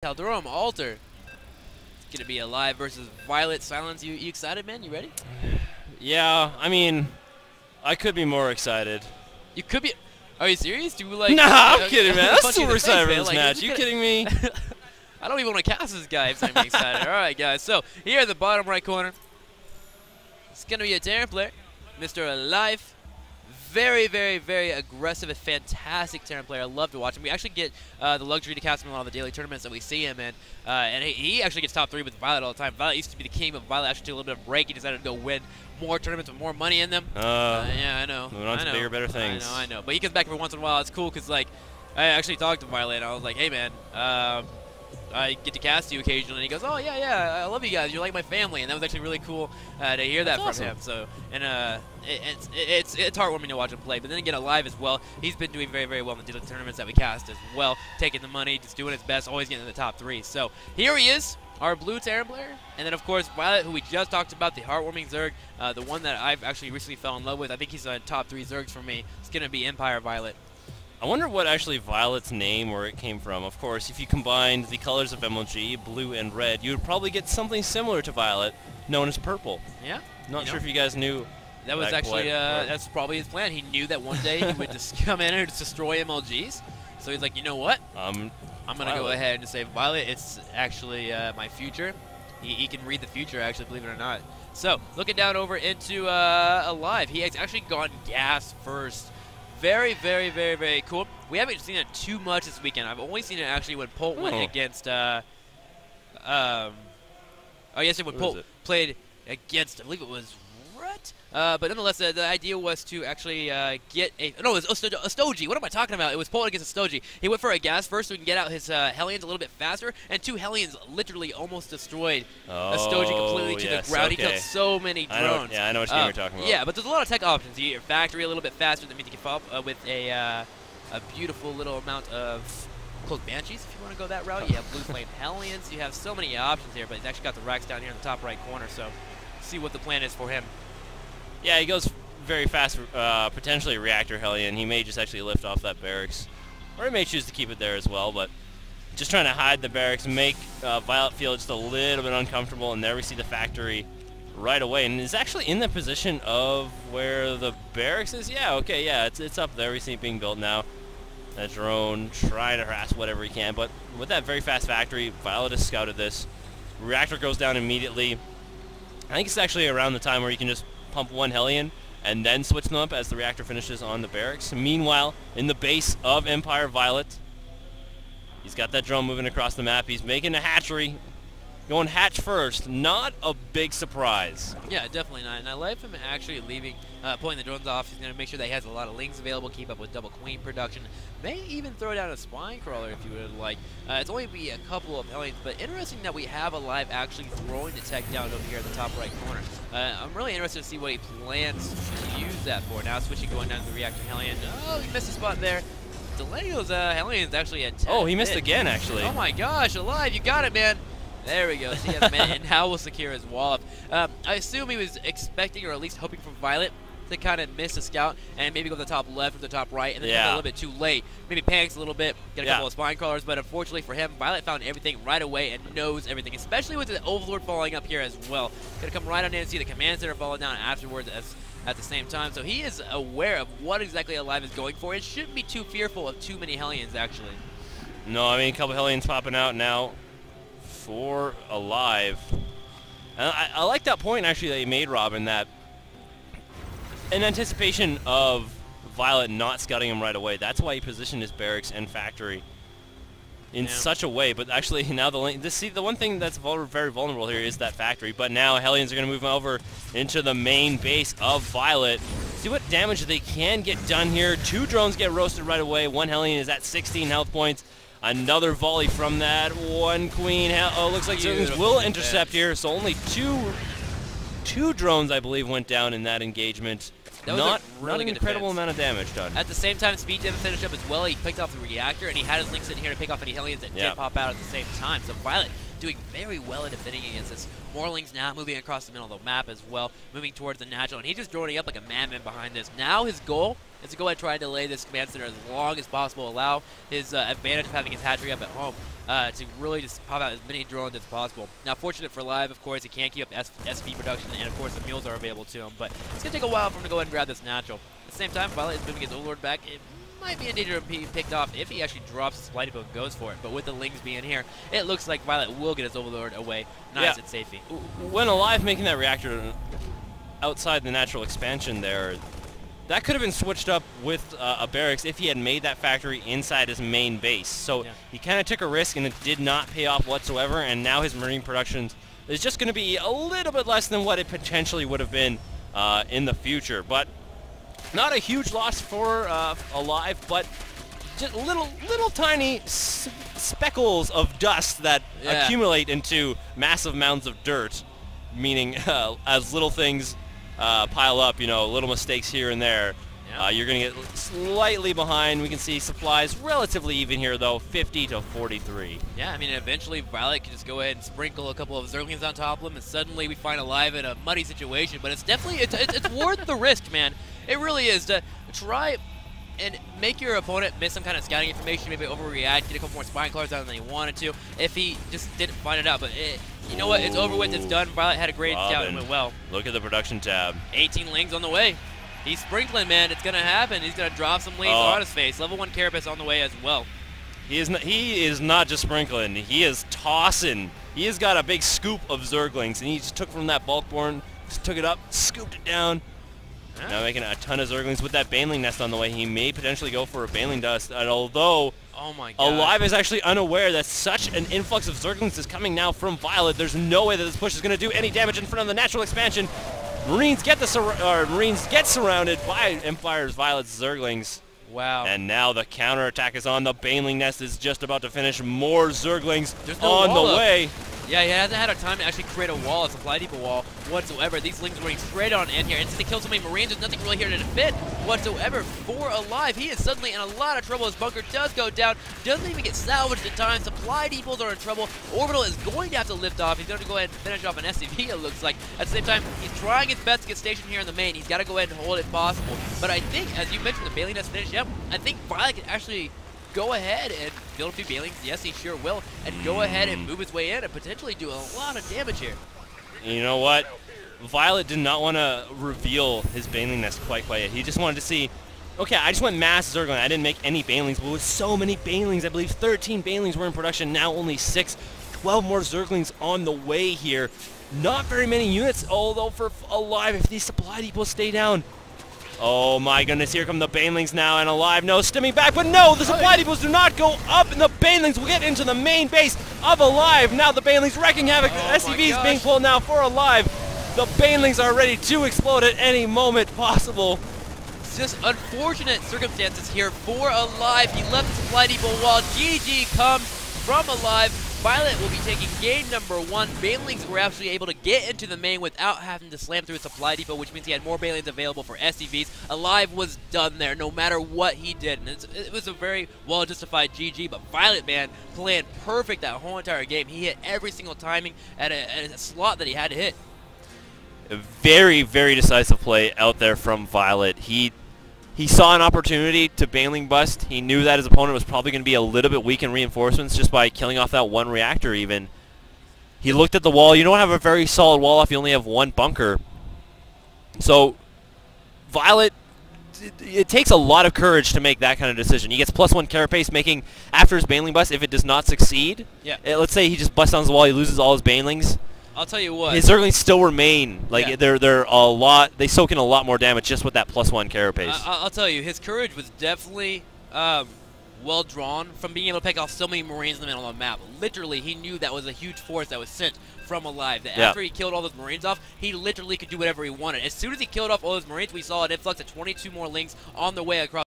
Calderon Alter. It's gonna be Alive versus Violet. Silence, you excited, man? You ready? Yeah, I mean, I could be more excited. You could be. Are you serious? Do you like? Nah, I'm kidding, man. I'm super excited for this match. You kidding me? I don't even want to cast this guy if I'm excited. All right, guys. So here in the bottom right corner, it's gonna be a Terran player, Mr. Alive. Very, very, very aggressive and fantastic Terran player. I love to watch him. We actually get the luxury to cast him in a lot of the daily tournaments that we see him in. And he actually gets top 3 with Violet all the time. Violet used to be the king, but Violet actually took a little bit of a break. He decided to go win more tournaments with more money in them. Yeah, I know. Moving on to bigger, better things. I know. But he comes back every once in a while. It's cool because, like, I actually talked to Violet, and I was like, hey, man, I get to cast you occasionally. And he goes, oh, yeah, I love you guys. You're like my family. And that was actually really cool to hear that from him. So, and it's heartwarming to watch him play. But then again, Alive as well. He's been doing very, very well in the daily tournaments that we cast as well. Taking the money, just doing his best, always getting in the top 3. So here he is, our blue Terran player. And then, of course, Violet, who we just talked about, the heartwarming Zerg, the one that I've actually recently fell in love with. I think he's a top 3 Zergs for me. It's going to be Empire Violet. I wonder what actually Violet's name, where it came from. Of course, if you combined the colors of MLG, blue and red, you would probably get something similar to Violet, known as purple. Yeah. Not sure if you guys knew. That was actually, that's probably his plan. He knew that one day he would just come in and just destroy MLGs. So he's like, you know what? I'm going to go ahead and just say, Violet, it's actually my future. He can read the future, actually, believe it or not. So, looking down over into Alive, he has actually gone gas first. Very, very, very, very cool. We haven't seen it too much this weekend. I've only seen it actually when Polt went against, oh yes, when Polt played against, I believe it was Rhett. But nonetheless, the idea was to actually get a, no, it was Astoji. What am I talking about? It was Polt against Astoji. He went for a gas first so he can get out his Hellions a little bit faster, and 2 Hellions literally almost destroyed Astoji completely to the ground. He killed so many drones. I know what game you're talking about. Yeah, but there's a lot of tech options. You get your factory a little bit faster. That means you can follow up with a beautiful little amount of close Banshees, if you want to go that route. You have Blue Flame Hellions. You have so many options here, but he's actually got the racks down here in the top right corner, so see what the plan is for him. Yeah, he goes very fast, potentially Reactor Hellion. He may just actually lift off that barracks, or he may choose to keep it there as well, but just trying to hide the barracks, make Violet feel just a little bit uncomfortable, and there we see the factory right away, and is actually in the position of where the barracks is. Yeah, okay, yeah, it's up there. We see it being built now. That drone trying to harass whatever he can, but with that very fast factory, Violet has scouted this. Reactor goes down immediately. I think it's actually around the time where you can just pump 1 Hellion and then switch them up as the reactor finishes on the barracks. Meanwhile, in the base of Empire Violet, he's got that drone moving across the map. He's making a hatchery, going hatch first. Not a big surprise. Yeah, definitely not. And I like him actually leaving, pulling the drones off. He's going to make sure that he has a lot of lings available, keep up with double queen production. May even throw down a spine crawler if you would like. It's only be a couple of Hellions, but interesting that we have Alive actually throwing the tech down over here in the top right corner. I'm really interested to see what he plans to use that for. Now switching, going down to the Reactor Hellion. Oh, he missed a spot there. Delaying those Hellions actually at 10. Oh, he missed again, actually. Oh my gosh, Alive, you got it, man. There we go. So he has man, and now we'll secure his wall up. I assume he was expecting, or at least hoping for Violet to kind of miss a scout and maybe go to the top left or the top right, and then come a little bit too late. Maybe panics a little bit, get a couple of spine crawlers, but unfortunately for him, Violet found everything right away and knows everything, especially with the Overlord falling up here as well. Gonna come right on in and see the command center falling down afterwards at the same time. So he is aware of what exactly Alive is going for. It shouldn't be too fearful of too many Hellions, actually. No, I mean, a couple Hellions popping out now for Alive. And I like that point, actually, that you made, Robin, that in anticipation of Violet not scouting him right away, that's why he positioned his barracks and factory in such a way. But actually, now the one thing that's very vulnerable here is that factory. But now Hellions are going to move over into the main base of Violet. See what damage they can get done here. 2 drones get roasted right away. 1 Hellion is at 16 health points. Another volley from that 1 queen. Oh, looks like Zerglings will intercept here. So only two drones, I believe, went down in that engagement. Not an incredible amount of damage done. At the same time, Speed didn't finish up as well. He picked off the reactor, and he had his links in here to pick off any Hellions that did pop out at the same time. So Violet doing very well in defending against this. Morlings now moving across the middle of the map as well, moving towards the natural, and he's just droning up like a madman behind this. Now his goal is to go ahead and try to delay this command center as long as possible, allow his advantage of having his hatchery up at home. to really just pop out as many drones as possible. Now, fortunate for Live, of course, he can't keep up SV production, and of course the mules are available to him, but it's going to take a while for him to go ahead and grab this natural. At the same time, Violet is moving his Overlord back. It might be in danger of being picked off if he actually drops his Supply Depot and goes for it, but with the Lings being here, it looks like Violet will get his Overlord away. Nice and safety. When Alive making that reactor outside the natural expansion there, that could have been switched up with a barracks if he had made that factory inside his main base. So he kind of took a risk and it did not pay off whatsoever, and now his Marine production is just going to be a little bit less than what it potentially would have been in the future. But not a huge loss for Alive, but just little tiny speckles of dust that accumulate into massive mounds of dirt, meaning as little things pile up, you know, little mistakes here and there. You're going to get slightly behind. We can see supplies relatively even here, though, 50 to 43. Yeah, I mean, eventually Violet can just go ahead and sprinkle a couple of Zerglings on top of them, and suddenly we find Alive in a muddy situation. But it's definitely it's worth the risk, man. It really is to try and make your opponent miss some kind of scouting information, maybe overreact, get a couple more Spine Claws out than he wanted to, if he just didn't find it out. But you know what? It's over with. It's done. Violet had a great scout and went well. Look at the production tab. 18 Lings on the way. He's sprinkling, man. It's going to happen. He's going to drop some Lings on his face. Level 1 Carapace on the way as well. He is not just sprinkling. He is tossing. He has got a big scoop of Zerglings, and he just took from that Bulkborn, just took it up, scooped it down. Now making a ton of Zerglings with that Baneling Nest on the way. He may potentially go for a Baneling Dust, and although Alive is actually unaware that such an influx of Zerglings is coming now from Violet, there's no way that this push is going to do any damage in front of the natural expansion. Marines get surrounded by Empire's Violet's Zerglings. Wow. And now the counterattack is on. The Baneling Nest is just about to finish. More Zerglings on the way. Yeah, he hasn't had a time to actually create a wall, a Supply Depot wall whatsoever. These Lings are running straight on in here. And since he killed so many Marines, there's nothing really here to defend whatsoever for Alive. He is suddenly in a lot of trouble. His bunker does go down. Doesn't even get salvaged in time. Supply Depots are in trouble. Orbital is going to have to lift off. He's going to go ahead and finish off an SCV, it looks like. At the same time, he's trying his best to get stationed here in the main. He's got to go ahead and hold it possible. But I think, as you mentioned, the Baneling Nest finish, I think Violet can actually go ahead and build a few Banelings. Yes, he sure will. And go ahead and move his way in and potentially do a lot of damage here. You know what? Violet did not want to reveal his Baneling Nest quite yet. He just wanted to see, okay, I just went mass Zergling. I didn't make any Banelings, but with so many Banelings, I believe 13 Banelings were in production, now only 6. 12 more Zerglings on the way here. Not very many units, although for Alive, if these Supply Depots stay down. Oh my goodness, here come the Banelings now, and Alive, no, stimming back, but no, the Supply Depots do not go up, and the Banelings will get into the main base of Alive. Now the Banelings wrecking havoc. SCV is being pulled now for Alive. The Banelings are ready to explode at any moment possible. It's just unfortunate circumstances here for Alive. He left the Supply Depot while GG comes from Alive. Violet will be taking game number 1. Banelings were actually able to get into the main without having to slam through a Supply Depot, which means he had more Banelings available for SCVs. Alive was done there, no matter what he did. And it was a very well-justified GG, but Violet, man, playing perfect that whole entire game. He hit every single timing at a slot that he had to hit. A very, very decisive play out there from Violet. He saw an opportunity to Baneling bust. He knew that his opponent was probably going to be a little bit weak in reinforcements just by killing off that one reactor even. He looked at the wall. You don't have a very solid wall if you only have one bunker. So Violet, it takes a lot of courage to make that kind of decision. He gets +1 Carapace making after his Baneling bust. If it does not succeed, let's say he just busts down the wall, he loses all his Banelings. I'll tell you what. His Zerglings still remain. Like they're a lot. They soak in a lot more damage just with that +1 Carapace. I'll tell you, his courage was definitely well drawn from being able to pick off so many Marines in the middle of the map. Literally, he knew that was a huge force that was sent from Alive. That after he killed all those Marines off, he literally could do whatever he wanted. As soon as he killed off all those Marines, we saw an influx of 22 more Lings on the way across.